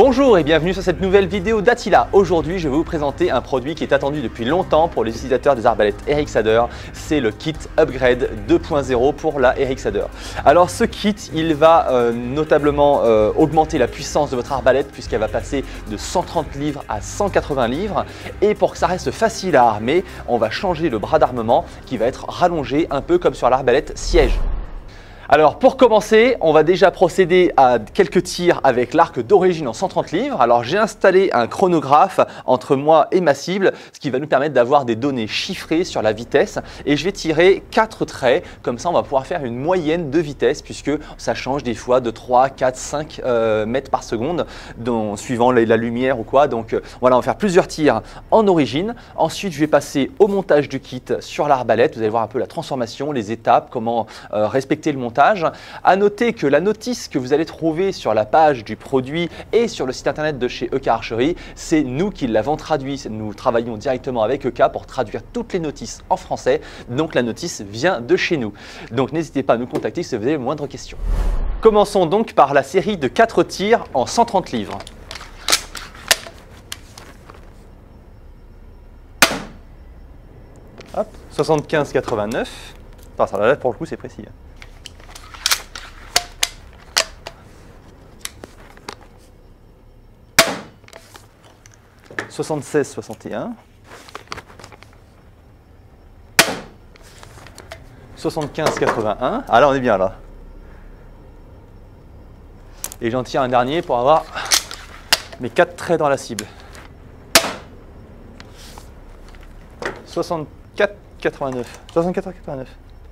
Bonjour et bienvenue sur cette nouvelle vidéo d'Attila. Aujourd'hui, je vais vous présenter un produit qui est attendu depuis longtemps pour les utilisateurs des arbalètes Eric Sader. C'est le kit Upgrade 2.0 pour la Eric Sader. Alors ce kit, il va notablement augmenter la puissance de votre arbalète puisqu'elle va passer de 130 livres à 180 livres. Et pour que ça reste facile à armer, on va changer le bras d'armement qui va être rallongé un peu comme sur l'arbalète siège. Alors pour commencer, on va déjà procéder à quelques tirs avec l'arc d'origine en 130 livres. Alors j'ai installé un chronographe entre moi et ma cible, ce qui va nous permettre d'avoir des données chiffrées sur la vitesse. Et je vais tirer 4 traits, comme ça on va pouvoir faire une moyenne de vitesse puisque ça change des fois de 3, 4, 5 mètres par seconde, suivant la lumière ou quoi. Donc voilà, on va faire plusieurs tirs en origine. Ensuite je vais passer au montage du kit sur l'arbalète. Vous allez voir un peu la transformation, les étapes, comment respecter le montage. À noter que la notice que vous allez trouver sur la page du produit et sur le site internet de chez EK Archery, c'est nous qui l'avons traduit. Nous travaillons directement avec EK pour traduire toutes les notices en français. Donc la notice vient de chez nous. Donc n'hésitez pas à nous contacter si vous avez moindre question. Commençons donc par la série de 4 tirs en 130 livres. Hop, 75-89. Enfin, ça là pour le coup c'est précis. 76-61, 75-81, ah là on est bien là. Et j'en tire un dernier pour avoir mes 4 traits dans la cible. 64-89, 64-89.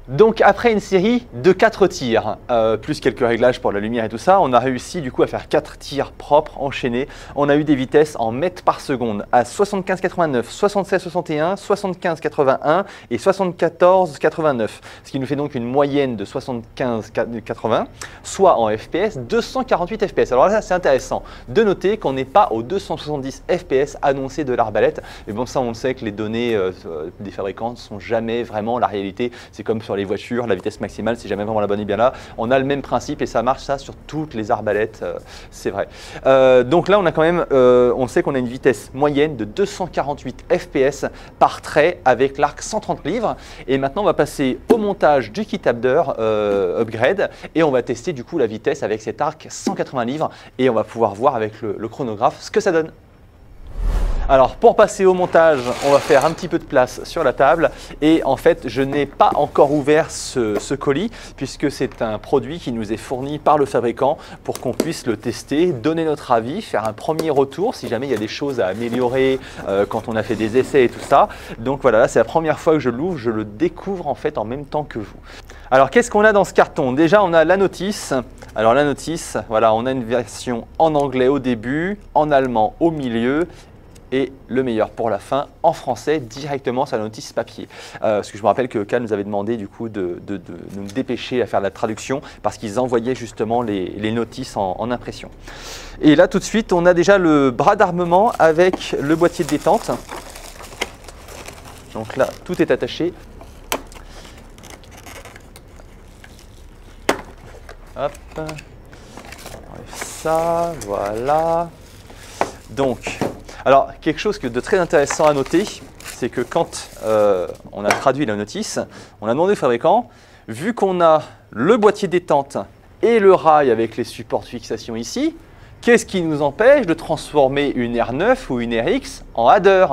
Donc après une série de 4 tirs, plus quelques réglages pour la lumière et tout ça, on a réussi du coup à faire 4 tirs propres enchaînés. On a eu des vitesses en mètres par seconde à 75-89, 76-61, 75-81 et 74-89. Ce qui nous fait donc une moyenne de 75-80, soit en FPS 248 FPS. Alors là c'est intéressant de noter qu'on n'est pas aux 270 FPS annoncés de l'arbalète. Mais bon, ça on le sait que les données des fabricants ne sont jamais vraiment la réalité. C'est comme sur les voitures, la vitesse maximale, c'est jamais vraiment la bonne et bien là. On a le même principe et ça marche ça sur toutes les arbalètes, c'est vrai. Donc là, on a quand même, on sait qu'on a une vitesse moyenne de 248 FPS par trait avec l'arc 130 livres. Et maintenant, on va passer au montage du kit Upgrade et on va tester du coup la vitesse avec cet arc 180 livres et on va pouvoir voir avec le chronographe ce que ça donne. Alors pour passer au montage, on va faire un petit peu de place sur la table et en fait je n'ai pas encore ouvert ce colis puisque c'est un produit qui nous est fourni par le fabricant pour qu'on puisse le tester, donner notre avis, faire un premier retour si jamais il y a des choses à améliorer quand on a fait des essais et tout ça. Donc voilà, là c'est la première fois que je l'ouvre, je le découvre en fait en même temps que vous. Alors qu'est-ce qu'on a dans ce carton? Déjà on a la notice. Alors la notice, voilà, on a une version en anglais au début, en allemand au milieu et le meilleur pour la fin en français directement sur la notice papier. Parce que je me rappelle que EK nous avait demandé du coup de nous dépêcher à faire la traduction parce qu'ils envoyaient justement les notices en impression. Et là tout de suite on a déjà le bras d'armement avec le boîtier de détente. Donc là tout est attaché. Hop, on enlève ça, voilà. Donc, alors quelque chose de très intéressant à noter, c'est que quand on a traduit la notice, on a demandé au fabricant, vu qu'on a le boîtier détente et le rail avec les supports de fixation ici, qu'est-ce qui nous empêche de transformer une R9 ou une RX en adder?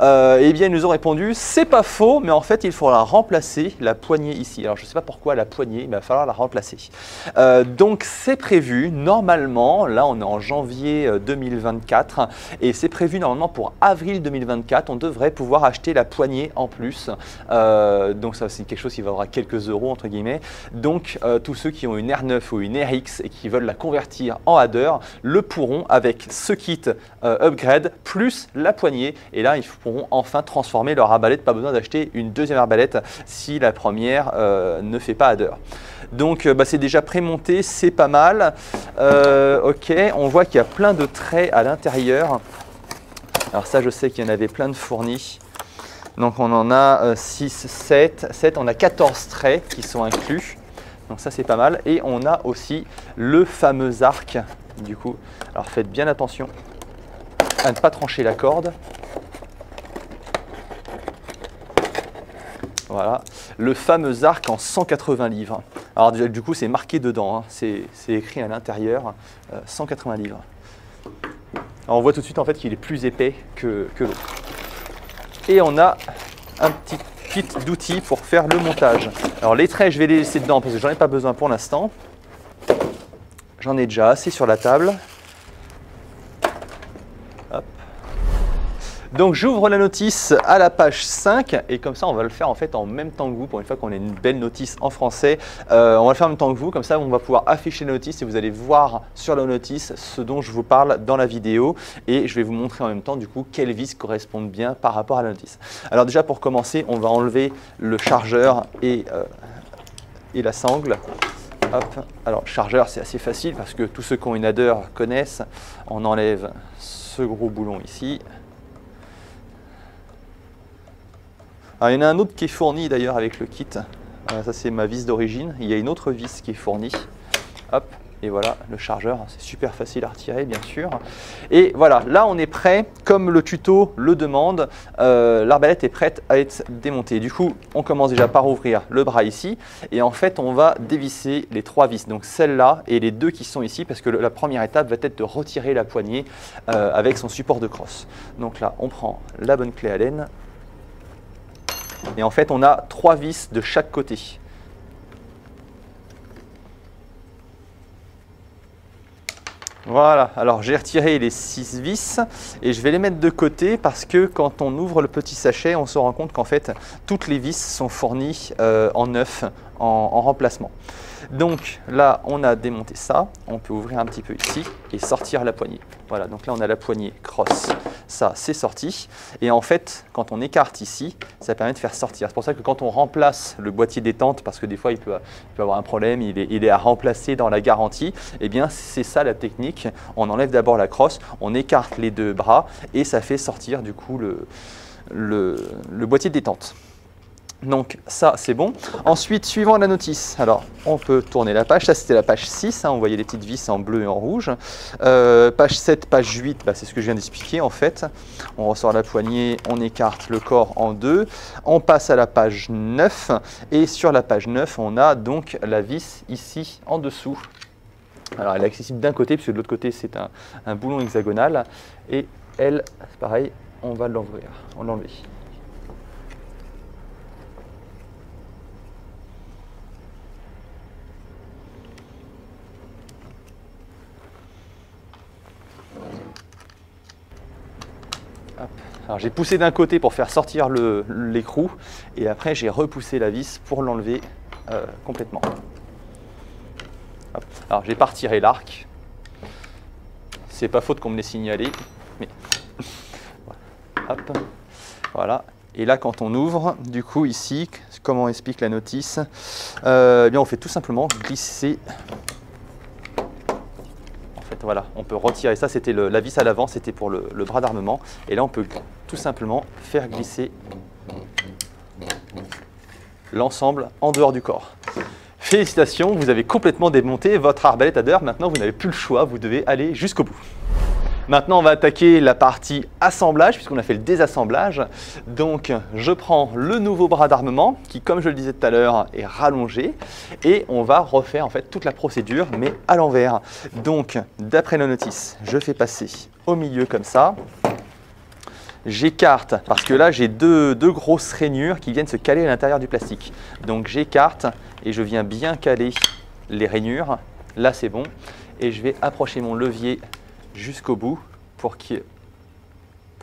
Eh bien, ils nous ont répondu, c'est pas faux, mais en fait, il faudra remplacer la poignée ici. Alors, je ne sais pas pourquoi la poignée, mais il va falloir la remplacer. Donc, c'est prévu, normalement, là, on est en janvier 2024, et c'est prévu, normalement, pour avril 2024, on devrait pouvoir acheter la poignée en plus. Donc, ça, c'est quelque chose qui vaudra quelques euros, entre guillemets. Donc, tous ceux qui ont une R9 ou une RX et qui veulent la convertir en adder, le pourront avec ce kit Upgrade, plus la poignée. Et là, ils pourront enfin transformer leur arbalète, pas besoin d'acheter une deuxième arbalète si la première ne fait pas adder. Donc c'est déjà prémonté, c'est pas mal. Ok, on voit qu'il y a plein de traits à l'intérieur. Alors ça je sais qu'il y en avait plein de fournis. Donc on en a 6, 7, on a 14 traits qui sont inclus. Donc ça c'est pas mal. Et on a aussi le fameux arc Du coup, alors faites bien attention à ne pas trancher la corde. Voilà, le fameux arc en 180 livres. Alors du coup, c'est marqué dedans, hein. C'est écrit à l'intérieur, 180 livres. Alors, on voit tout de suite en fait qu'il est plus épais que l'autre. Et on a un petit kit d'outils pour faire le montage. Alors les traits, je vais les laisser dedans parce que j'en ai pas besoin pour l'instant. J'en ai déjà assez sur la table. Hop. Donc j'ouvre la notice à la page 5 et comme ça on va le faire en fait en même temps que vous. Pour une fois qu'on a une belle notice en français, on va le faire en même temps que vous. Comme ça on va pouvoir afficher la notice et vous allez voir sur la notice ce dont je vous parle dans la vidéo. Et je vais vous montrer en même temps du coup quelles vis correspondent bien par rapport à la notice. Alors déjà pour commencer, on va enlever le chargeur et la sangle. Hop. Alors chargeur c'est assez facile parce que tous ceux qui ont une adder connaissent. On enlève ce gros boulon ici. Alors, il y en a un autre qui est fourni d'ailleurs avec le kit. Ça c'est ma vis d'origine. Il y a une autre vis qui est fournie. Hop, et voilà le chargeur. C'est super facile à retirer bien sûr. Et voilà, là on est prêt. Comme le tuto le demande, l'arbalète est prête à être démontée. Du coup, on commence déjà par ouvrir le bras ici. Et en fait, on va dévisser les 3 vis. Donc celle-là et les 2 qui sont ici. Parce que la première étape va être de retirer la poignée avec son support de crosse. Donc là, on prend la bonne clé Allen. Et en fait, on a 3 vis de chaque côté. Voilà, alors j'ai retiré les 6 vis et je vais les mettre de côté parce que quand on ouvre le petit sachet, on se rend compte qu'en fait, toutes les vis sont fournies en neuf, en remplacement. Donc là, on a démonté ça. On peut ouvrir un petit peu ici et sortir la poignée. Voilà, donc là, on a la poignée cross. Ça, c'est sorti. Et en fait, quand on écarte ici, ça permet de faire sortir. C'est pour ça que quand on remplace le boîtier détente, parce que des fois, il peut avoir un problème, il est à remplacer dans la garantie, eh bien, c'est ça la technique. On enlève d'abord la crosse, on écarte les 2 bras et ça fait sortir du coup le boîtier de détente. Donc ça c'est bon. Ensuite, suivant la notice, alors on peut tourner la page, ça c'était la page 6, hein, on voyait les petites vis en bleu et en rouge. Page 7, page 8, bah, c'est ce que je viens d'expliquer en fait. On ressort la poignée, on écarte le corps en 2, on passe à la page 9 et sur la page 9 on a donc la vis ici en dessous. Alors elle est accessible d'un côté puisque de l'autre côté c'est un boulon hexagonal et elle, c'est pareil, on va l'ouvrir, on l'enlever. Alors j'ai poussé d'un côté pour faire sortir l'écrou et après j'ai repoussé la vis pour l'enlever complètement. Hop. Alors j'ai pas retiré l'arc, c'est pas faute qu'on me l'ait signalé, mais hop. Voilà. Et là quand on ouvre, du coup ici, comment explique la notice, eh bien on fait tout simplement glisser. Voilà, on peut retirer ça, c'était la vis à l'avant, c'était pour le bras d'armement. Et là, on peut tout simplement faire glisser l'ensemble en dehors du corps. Félicitations, vous avez complètement démonté votre arbalète adder. Maintenant, vous n'avez plus le choix, vous devez aller jusqu'au bout. Maintenant, on va attaquer la partie assemblage, puisqu'on a fait le désassemblage. Donc, je prends le nouveau bras d'armement, qui, comme je le disais tout à l'heure, est rallongé. Et on va refaire en fait toute la procédure, mais à l'envers. Donc, d'après la notice, je fais passer au milieu comme ça. J'écarte, parce que là, j'ai deux grosses rainures qui viennent se caler à l'intérieur du plastique. Donc, j'écarte et je viens bien caler les rainures. Là, c'est bon. Et je vais approcher mon levier jusqu'au bout pour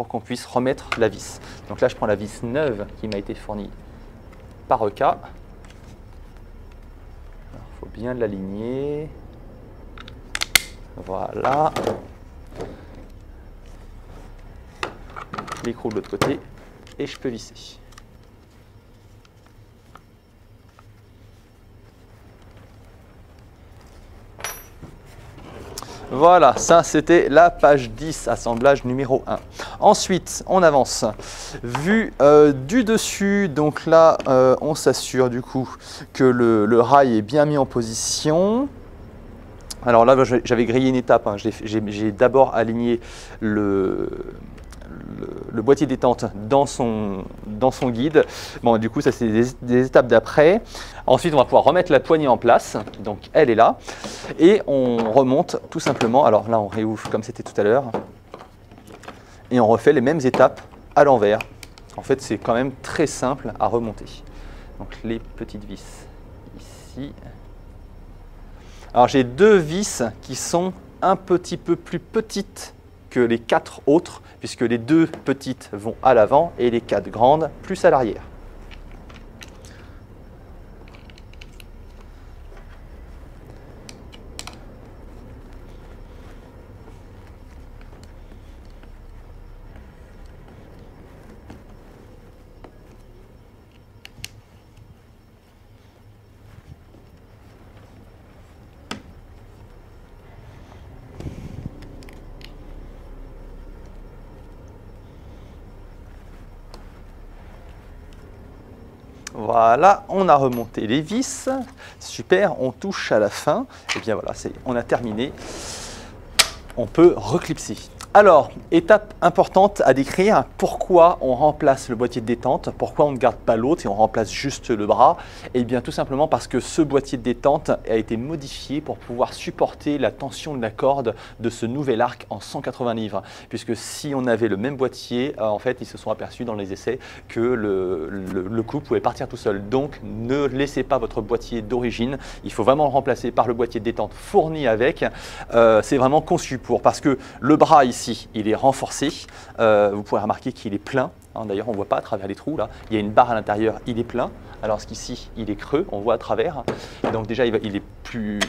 qu'on puisse remettre la vis. Donc là, je prends la vis neuve qui m'a été fournie par EK. Il faut bien l'aligner. Voilà. L'écrou de l'autre côté et je peux visser. Voilà, ça c'était la page 10, assemblage numéro 1. Ensuite, on avance. Vue du dessus, donc là, on s'assure du coup que le rail est bien mis en position. Alors là, j'avais grillé une étape. Hein. J'ai d'abord aligné le boîtier détente dans son guide. Bon, du coup, ça c'est des étapes d'après. Ensuite, on va pouvoir remettre la poignée en place. Donc, elle est là. Et on remonte tout simplement. Alors là, on réouvre comme c'était tout à l'heure. Et on refait les mêmes étapes à l'envers. En fait, c'est quand même très simple à remonter. Donc, les petites vis ici. Alors, j'ai 2 vis qui sont un petit peu plus petites que les 4 autres, puisque les 2 petites vont à l'avant et les 4 grandes plus à l'arrière. Voilà, on a remonté les vis. Super, on touche à la fin. Et bien voilà, on a terminé. On peut reclipser. Alors, étape importante à décrire, pourquoi on remplace le boîtier de détente, pourquoi on ne garde pas l'autre et on remplace juste le bras? Eh bien tout simplement parce que ce boîtier de détente a été modifié pour pouvoir supporter la tension de la corde de ce nouvel arc en 180 livres. Puisque si on avait le même boîtier, en fait ils se sont aperçus dans les essais que le coup pouvait partir tout seul. Donc ne laissez pas votre boîtier d'origine, il faut vraiment le remplacer par le boîtier de détente fourni avec. C'est vraiment conçu pour, parce que le bras ici, il est renforcé, vous pourrez remarquer qu'il est plein, hein, d'ailleurs on ne voit pas à travers les trous là, il y a une barre à l'intérieur, il est plein, alors qu'ici il est creux, on voit à travers, donc déjà il est plus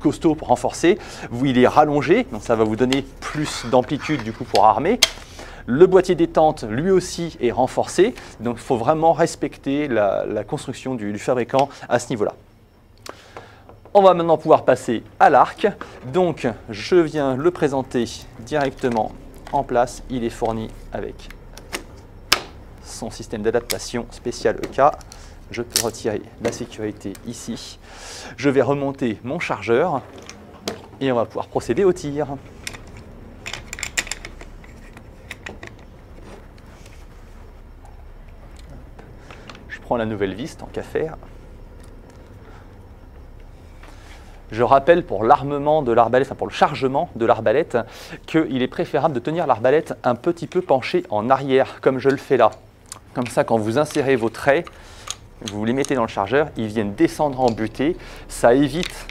costaud pour renforcer, il est rallongé, donc ça va vous donner plus d'amplitude du coup pour armer. Le boîtier détente lui aussi est renforcé, donc il faut vraiment respecter la construction du fabricant à ce niveau-là. On va maintenant pouvoir passer à l'arc. Donc, je viens le présenter directement en place. Il est fourni avec son système d'adaptation spécial EK. Je peux retirer la sécurité ici. Je vais remonter mon chargeur et on va pouvoir procéder au tir. Je prends la nouvelle vis tant qu'à faire. Je rappelle pour l'armement de l'arbalète, enfin pour le chargement de l'arbalète, qu'il est préférable de tenir l'arbalète un petit peu penchée en arrière, comme je le fais là. Comme ça, quand vous insérez vos traits, vous les mettez dans le chargeur, ils viennent descendre en butée. Ça évite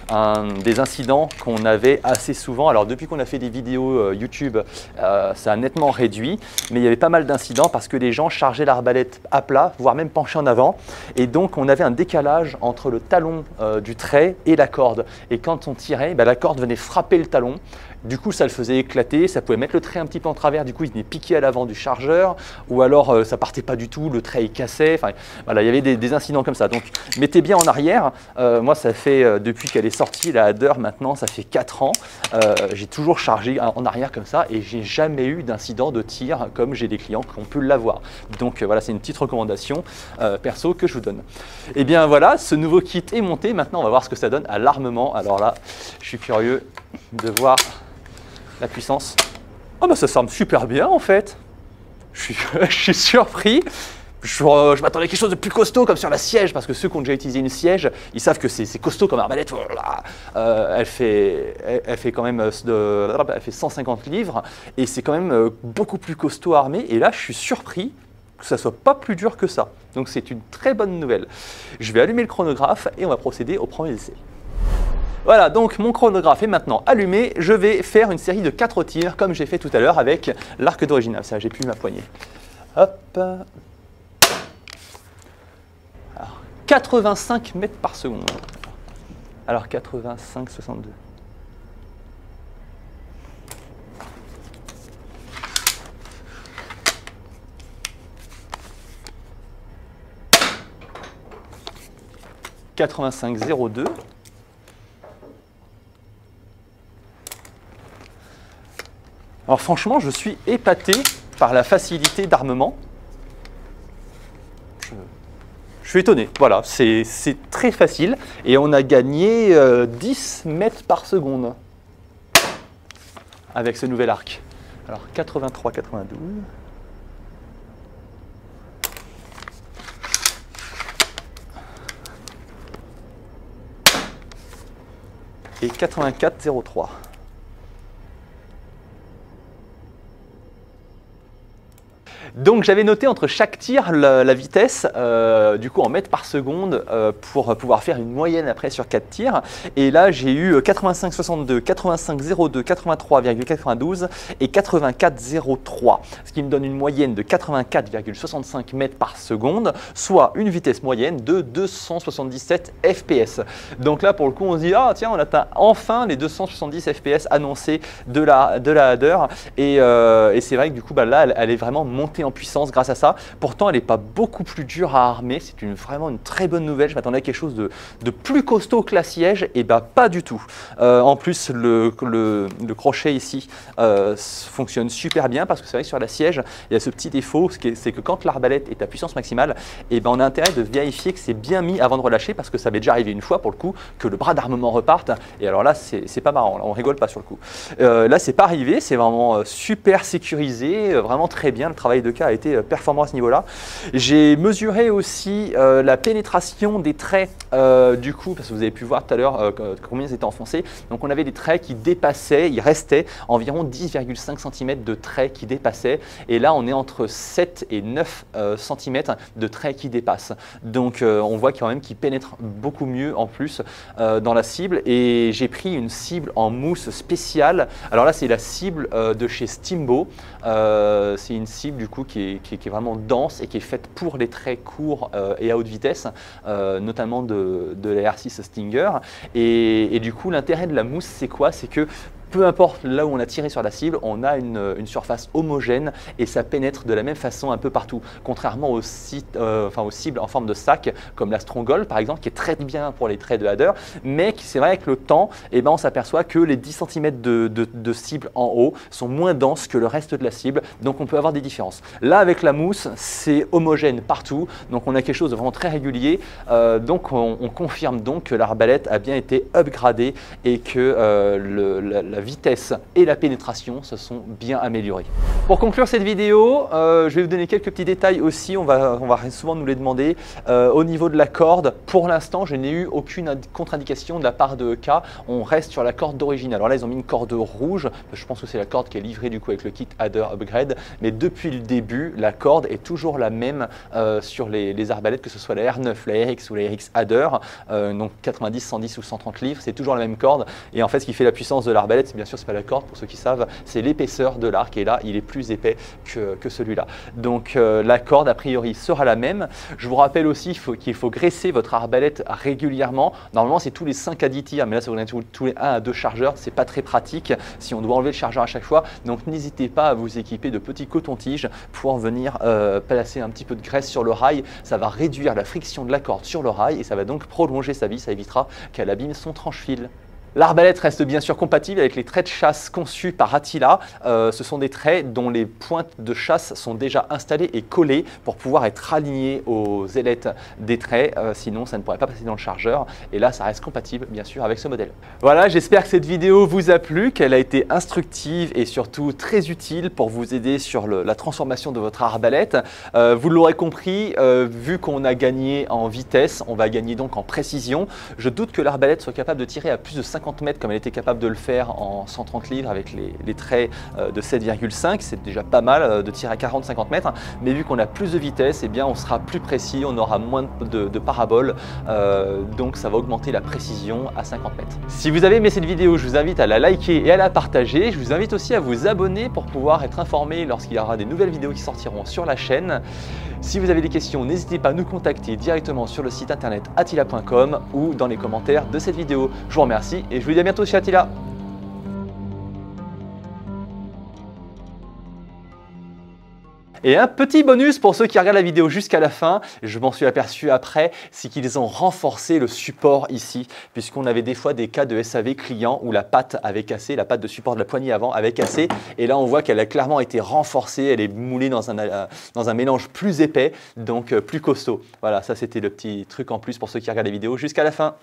des incidents qu'on avait assez souvent. Alors depuis qu'on a fait des vidéos YouTube, ça a nettement réduit, mais il y avait pas mal d'incidents parce que les gens chargeaient l'arbalète à plat, voire même penchée en avant. Et donc on avait un décalage entre le talon du trait et la corde. Et quand on tirait, la corde venait frapper le talon. Du coup, ça le faisait éclater, ça pouvait mettre le trait un petit peu en travers, du coup, il venait piquer à l'avant du chargeur, ou alors ça partait pas du tout, le trait il cassait, enfin voilà, il y avait des incidents comme ça. Donc, mettez bien en arrière. Moi, ça fait, depuis qu'elle est sortie, la Hader, maintenant, ça fait 4 ans, j'ai toujours chargé en arrière comme ça, et j'ai jamais eu d'incident de tir comme j'ai des clients qui ont pu l'avoir. Donc, voilà, c'est une petite recommandation perso que je vous donne. Et bien voilà, ce nouveau kit est monté, maintenant on va voir ce que ça donne à l'armement. Alors là, je suis curieux de voir la puissance. Oh bah ça s'arme super bien en fait. Je suis surpris. Je m'attendais à quelque chose de plus costaud comme sur la siège, parce que ceux qui ont déjà utilisé une siège, ils savent que c'est costaud comme arbalète. Elle fait quand même elle fait 150 livres et c'est quand même beaucoup plus costaud armé. Et là, je suis surpris que ça soit pas plus dur que ça. Donc c'est une très bonne nouvelle. Je vais allumer le chronographe et on va procéder au premier essai. Voilà, donc mon chronographe est maintenant allumé. Je vais faire une série de 4 tirs, comme j'ai fait tout à l'heure avec l'arc d'origine. Ça, j'ai plus ma poignée. Hop. Alors, 85 mètres par seconde. Alors, 85, 62. « 85,02 ». Alors franchement, je suis épaté par la facilité d'armement. Je suis étonné. Voilà, c'est très facile. Et on a gagné 10 mètres par seconde avec ce nouvel arc. Alors 83, 92. Et 84,03. Donc j'avais noté entre chaque tir la vitesse, du coup en mètres par seconde, pour pouvoir faire une moyenne après sur 4 tirs. Et là j'ai eu 85,62, 85,02, 83,92 et 84,03. Ce qui me donne une moyenne de 84,65 mètres par seconde, soit une vitesse moyenne de 277 fps. Donc là pour le coup on se dit, ah tiens, on atteint enfin les 270 fps annoncés de la Hadder. Et c'est vrai que du coup là elle est vraiment montée en puissance grâce à ça. Pourtant, elle n'est pas beaucoup plus dure à armer. C'est vraiment une très bonne nouvelle. Je m'attendais à quelque chose de plus costaud que la siège. Et bah pas du tout. En plus, le crochet ici fonctionne super bien parce que c'est vrai que sur la siège, il y a ce petit défaut, c'est que quand l'arbalète est à puissance maximale, et ben on a intérêt de vérifier que c'est bien mis avant de relâcher parce que ça m'est déjà arrivé une fois pour le coup que le bras d'armement reparte. Et alors là, c'est pas marrant. Là, on rigole pas sur le coup. Là, c'est pas arrivé. C'est vraiment super sécurisé, vraiment très bien. Le travail de cas a été performant à ce niveau-là. J'ai mesuré aussi la pénétration des traits du coup, parce que vous avez pu voir tout à l'heure combien ils étaient enfoncés. Donc on avait des traits qui dépassaient, il restait environ 10,5 cm de traits qui dépassaient. Et là, on est entre 7 et 9 cm de traits qui dépassent. Donc on voit quand même qu'ils pénètrent beaucoup mieux en plus dans la cible. Et j'ai pris une cible en mousse spéciale. Alors là, c'est la cible de chez Steambo. C'est une cible du coup qui est vraiment dense et qui est faite pour les traits courts et à haute vitesse, notamment de la R6 Stinger. Et du coup, l'intérêt de la mousse, c'est quoi? C'est que peu importe là où on a tiré sur la cible, on a une surface homogène et ça pénètre de la même façon un peu partout. Contrairement aux cibles en forme de sac, comme la Stronghold par exemple, qui est très bien pour les traits de Hadder, mais c'est vrai avec le temps, eh ben, on s'aperçoit que les 10 cm de cible en haut sont moins denses que le reste de la cible, donc on peut avoir des différences. Là, avec la mousse, c'est homogène partout, donc on a quelque chose de vraiment très régulier. Donc on confirme donc que l'arbalète a bien été upgradée et que la vitesse et la pénétration se sont bien améliorées. Pour conclure cette vidéo, je vais vous donner quelques petits détails aussi, on va souvent nous les demander. Au niveau de la corde, pour l'instant, je n'ai eu aucune contre-indication de la part de EK, on reste sur la corde d'origine. Alors là, ils ont mis une corde rouge, je pense que c'est la corde qui est livrée du coup avec le kit Hadder Upgrade, mais depuis le début, la corde est toujours la même sur les arbalètes, que ce soit la R9, la RX ou la RX Hadder, donc 90, 110 ou 130 livres, c'est toujours la même corde. Et en fait, ce qui fait la puissance de l'arbalète, bien sûr, c'est pas la corde, pour ceux qui savent, c'est l'épaisseur de l'arc, et là, il est plus épais que celui-là. Donc, la corde, a priori, sera la même. Je vous rappelle aussi qu'il faut graisser votre arbalète régulièrement. Normalement, c'est tous les 5 à 10 tirs, mais là, ça vous donne tous les 1 à 2 chargeurs. C'est pas très pratique si on doit enlever le chargeur à chaque fois. Donc, n'hésitez pas à vous équiper de petits cotons-tiges pour venir placer un petit peu de graisse sur le rail. Ça va réduire la friction de la corde sur le rail et ça va donc prolonger sa vie. Ça évitera qu'elle abîme son tranche-fil. L'arbalète reste bien sûr compatible avec les traits de chasse conçus par Attila. Ce sont des traits dont les pointes de chasse sont déjà installées et collées pour pouvoir être alignées aux ailettes des traits. Sinon, ça ne pourrait pas passer dans le chargeur. Et là, ça reste compatible bien sûr avec ce modèle. Voilà, j'espère que cette vidéo vous a plu, qu'elle a été instructive et surtout très utile pour vous aider sur la transformation de votre arbalète. Vous l'aurez compris, vu qu'on a gagné en vitesse, on va gagner donc en précision. Je doute que l'arbalète soit capable de tirer à plus de 50 mètres comme elle était capable de le faire en 130 livres avec les traits de 7,5. C'est déjà pas mal de tirer à 40-50 mètres, mais vu qu'on a plus de vitesse, eh bien on sera plus précis, on aura moins de paraboles, donc ça va augmenter la précision à 50 mètres. Si vous avez aimé cette vidéo, je vous invite à la liker et à la partager. Je vous invite aussi à vous abonner pour pouvoir être informé lorsqu'il y aura des nouvelles vidéos qui sortiront sur la chaîne. Si vous avez des questions, n'hésitez pas à nous contacter directement sur le site internet attila.com ou dans les commentaires de cette vidéo. Je vous remercie et je vous dis à bientôt chez Attila. Et un petit bonus pour ceux qui regardent la vidéo jusqu'à la fin, je m'en suis aperçu après, c'est qu'ils ont renforcé le support ici, puisqu'on avait des fois des cas de SAV client où la patte avait cassé, la patte de support de la poignée avant avait cassé, et là on voit qu'elle a clairement été renforcée, elle est moulée dans un mélange plus épais, donc plus costaud. Voilà, ça c'était le petit truc en plus pour ceux qui regardent la vidéo jusqu'à la fin.